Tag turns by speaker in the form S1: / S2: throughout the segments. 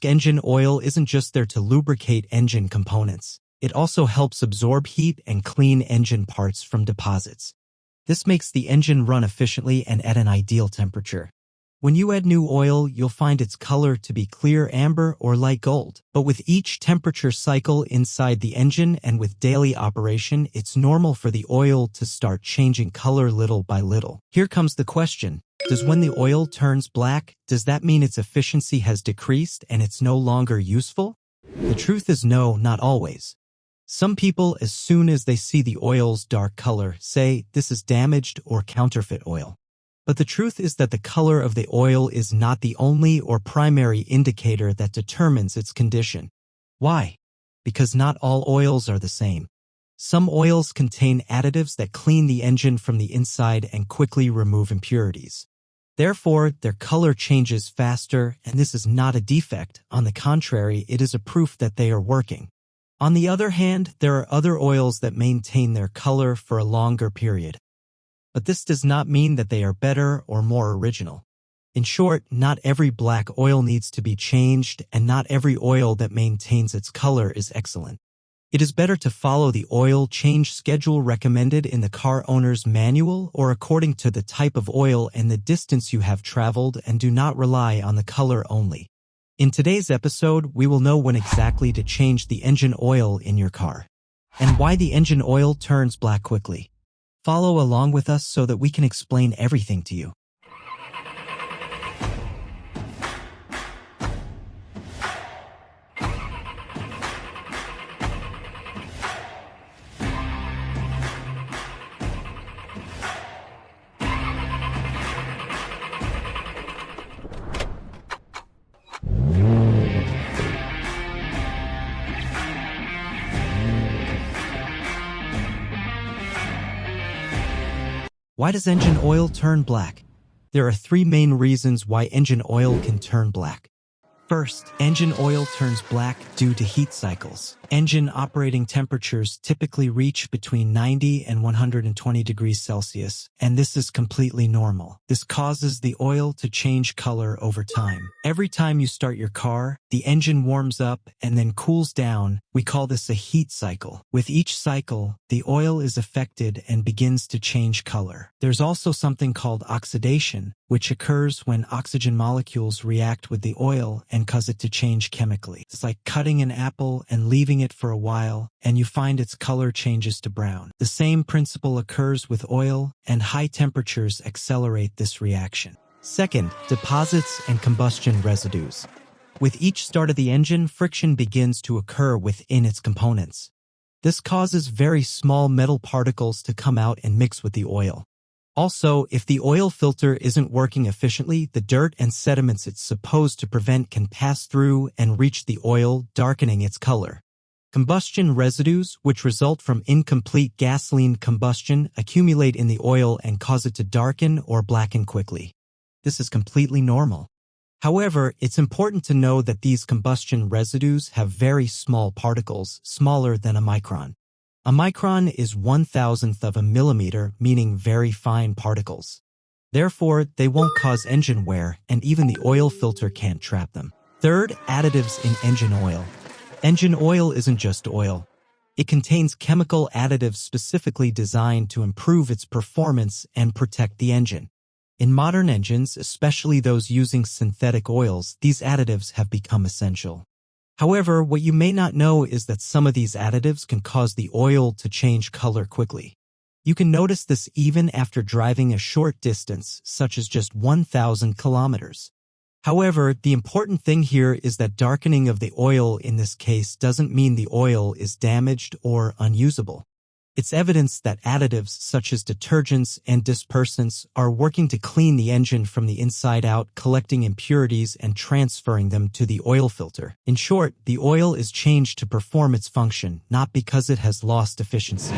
S1: Engine oil isn't just there to lubricate engine components. It also helps absorb heat and clean engine parts from deposits. This makes the engine run efficiently and at an ideal temperature. When you add new oil, you'll find its color to be clear amber or light gold. But with each temperature cycle inside the engine and with daily operation, it's normal for the oil to start changing color little by little. Here comes the question. Does when the oil turns black, does that mean its efficiency has decreased and it's no longer useful? The truth is no, not always. Some people, as soon as they see the oil's dark color, say this is damaged or counterfeit oil. But the truth is that the color of the oil is not the only or primary indicator that determines its condition. Why? Because not all oils are the same. Some oils contain additives that clean the engine from the inside and quickly remove impurities. Therefore, their color changes faster, and this is not a defect. On the contrary, it is a proof that they are working. On the other hand, there are other oils that maintain their color for a longer period. But this does not mean that they are better or more original. In short, not every black oil needs to be changed, and not every oil that maintains its color is excellent. It is better to follow the oil change schedule recommended in the car owner's manual or according to the type of oil and the distance you have traveled, and do not rely on the color only. In today's episode, we will know when exactly to change the engine oil in your car, and why the engine oil turns black quickly. Follow along with us so that we can explain everything to you. Why does engine oil turn black? There are three main reasons why engine oil can turn black. First, engine oil turns black due to heat cycles. Engine operating temperatures typically reach between 90 and 120 degrees Celsius, and this is completely normal. This causes the oil to change color over time. Every time you start your car, the engine warms up and then cools down. We call this a heat cycle. With each cycle, the oil is affected and begins to change color. There's also something called oxidation, which occurs when oxygen molecules react with the oil and cause it to change chemically. It's like cutting an apple and leaving it for a while, and you find its color changes to brown. The same principle occurs with oil, and high temperatures accelerate this reaction. Second, deposits and combustion residues. With each start of the engine, friction begins to occur within its components. This causes very small metal particles to come out and mix with the oil. Also, if the oil filter isn't working efficiently, the dirt and sediments it's supposed to prevent can pass through and reach the oil, darkening its color. Combustion residues, which result from incomplete gasoline combustion, accumulate in the oil and cause it to darken or blacken quickly. This is completely normal. However, it's important to know that these combustion residues have very small particles, smaller than a micron. A micron is 1/1000th of a millimeter, meaning very fine particles. Therefore, they won't cause engine wear, and even the oil filter can't trap them. Third, additives in engine oil. Engine oil isn't just oil. It contains chemical additives specifically designed to improve its performance and protect the engine. In modern engines, especially those using synthetic oils, these additives have become essential. However, what you may not know is that some of these additives can cause the oil to change color quickly. You can notice this even after driving a short distance, such as just 1,000 kilometers. However, the important thing here is that darkening of the oil in this case doesn't mean the oil is damaged or unusable. It's evidence that additives such as detergents and dispersants are working to clean the engine from the inside out, collecting impurities and transferring them to the oil filter. In short, the oil is changed to perform its function, not because it has lost efficiency.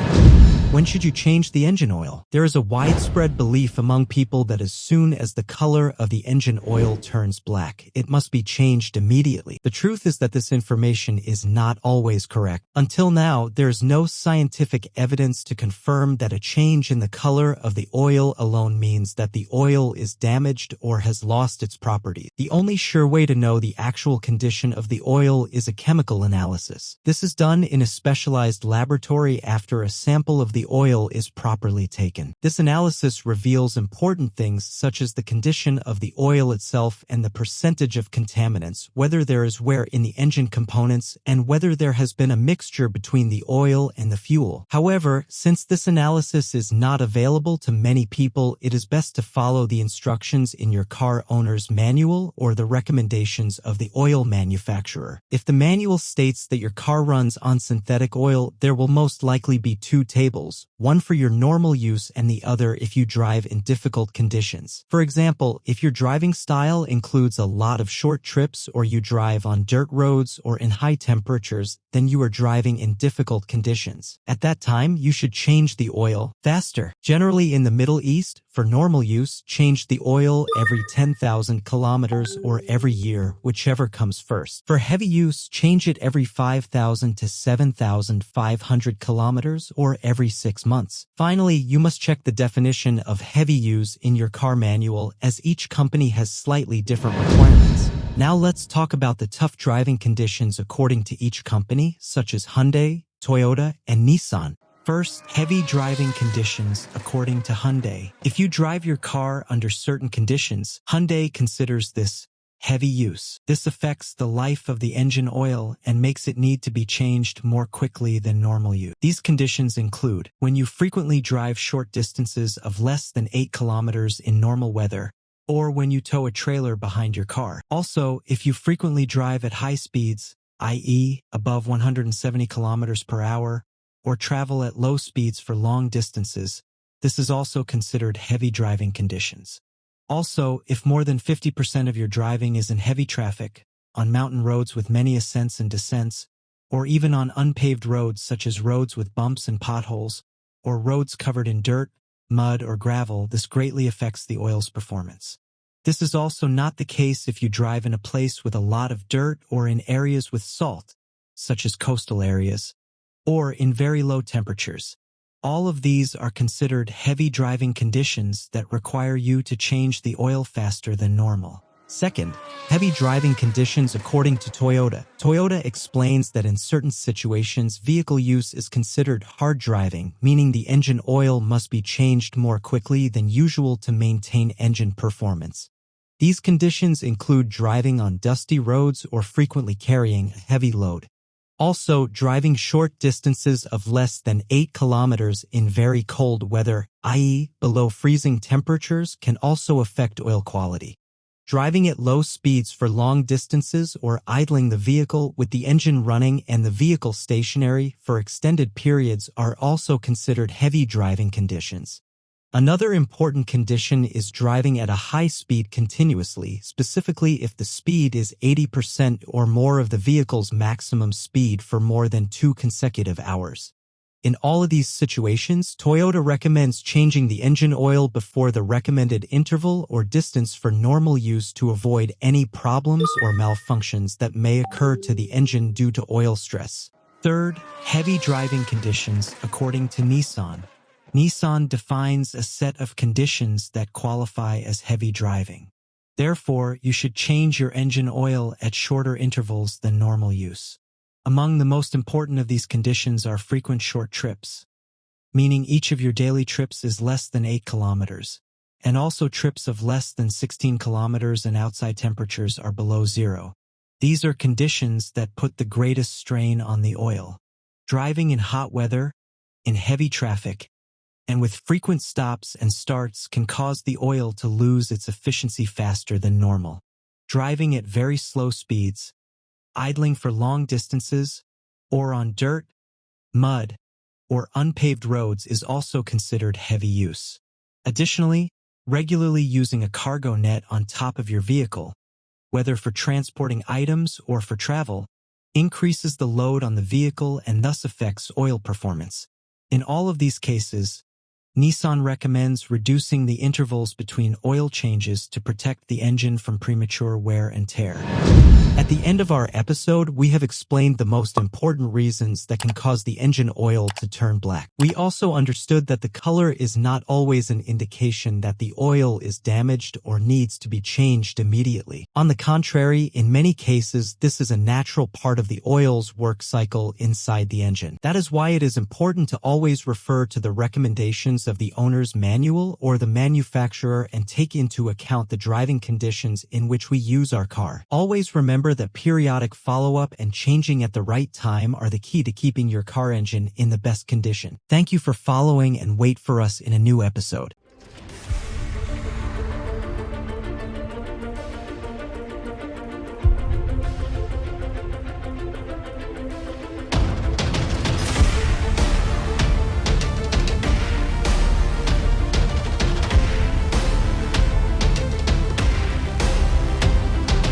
S1: When should you change the engine oil? There is a widespread belief among people that as soon as the color of the engine oil turns black, it must be changed immediately. The truth is that this information is not always correct. Until now, there is no scientific evidence evidence to confirm that a change in the color of the oil alone means that the oil is damaged or has lost its properties. The only sure way to know the actual condition of the oil is a chemical analysis. This is done in a specialized laboratory after a sample of the oil is properly taken. This analysis reveals important things such as the condition of the oil itself and the percentage of contaminants, whether there is wear in the engine components, and whether there has been a mixture between the oil and the fuel. However, since this analysis is not available to many people, it is best to follow the instructions in your car owner's manual or the recommendations of the oil manufacturer. If the manual states that your car runs on synthetic oil, there will most likely be two tables, one for your normal use and the other if you drive in difficult conditions. For example, if your driving style includes a lot of short trips or you drive on dirt roads or in high temperatures, then you are driving in difficult conditions. At that time, you should change the oil faster. Generally in the Middle East, for normal use, change the oil every 10,000 kilometers or every year, whichever comes first. For heavy use, change it every 5,000 to 7,500 kilometers or every 6 months. Finally, you must check the definition of heavy use in your car manual, as each company has slightly different requirements. Now let's talk about the tough driving conditions according to each company, such as Hyundai, Toyota, and Nissan. First, heavy driving conditions according to Hyundai. If you drive your car under certain conditions, Hyundai considers this heavy use. This affects the life of the engine oil and makes it need to be changed more quickly than normal use. These conditions include when you frequently drive short distances of less than 8 kilometers in normal weather, or when you tow a trailer behind your car. Also, if you frequently drive at high speeds, i.e., above 170 kilometers per hour, or travel at low speeds for long distances, this is also considered heavy driving conditions. Also, if more than 50% of your driving is in heavy traffic, on mountain roads with many ascents and descents, or even on unpaved roads such as roads with bumps and potholes, or roads covered in dirt, mud, or gravel, this greatly affects the oil's performance. This is also not the case if you drive in a place with a lot of dirt or in areas with salt, such as coastal areas, or in very low temperatures. All of these are considered heavy driving conditions that require you to change the oil faster than normal. Second, heavy driving conditions according to Toyota. Toyota explains that in certain situations, vehicle use is considered hard driving, meaning the engine oil must be changed more quickly than usual to maintain engine performance. These conditions include driving on dusty roads or frequently carrying a heavy load. Also, driving short distances of less than 8 kilometers in very cold weather, i.e., below freezing temperatures, can also affect oil quality. Driving at low speeds for long distances or idling the vehicle with the engine running and the vehicle stationary for extended periods are also considered heavy driving conditions. Another important condition is driving at a high speed continuously, specifically if the speed is 80% or more of the vehicle's maximum speed for more than 2 consecutive hours. In all of these situations, Toyota recommends changing the engine oil before the recommended interval or distance for normal use to avoid any problems or malfunctions that may occur to the engine due to oil stress. Third, heavy driving conditions according to Nissan. Nissan defines a set of conditions that qualify as heavy driving. Therefore, you should change your engine oil at shorter intervals than normal use. Among the most important of these conditions are frequent short trips, meaning each of your daily trips is less than 8 kilometers, and also trips of less than 16 kilometers and outside temperatures are below zero. These are conditions that put the greatest strain on the oil. Driving in hot weather, in heavy traffic, and with frequent stops and starts can cause the oil to lose its efficiency faster than normal. Driving at very slow speeds, idling for long distances, or on dirt, mud, or unpaved roads is also considered heavy use. Additionally, regularly using a cargo net on top of your vehicle, whether for transporting items or for travel, increases the load on the vehicle and thus affects oil performance. In all of these cases, Nissan recommends reducing the intervals between oil changes to protect the engine from premature wear and tear. At the end of our episode, we have explained the most important reasons that can cause the engine oil to turn black. We also understood that the color is not always an indication that the oil is damaged or needs to be changed immediately. On the contrary, in many cases, this is a natural part of the oil's work cycle inside the engine. That is why it is important to always refer to the recommendations of the owner's manual or the manufacturer and take into account the driving conditions in which we use our car. Always remember that periodic follow-up and changing at the right time are the key to keeping your car engine in the best condition. Thank you for following and wait for us in a new episode.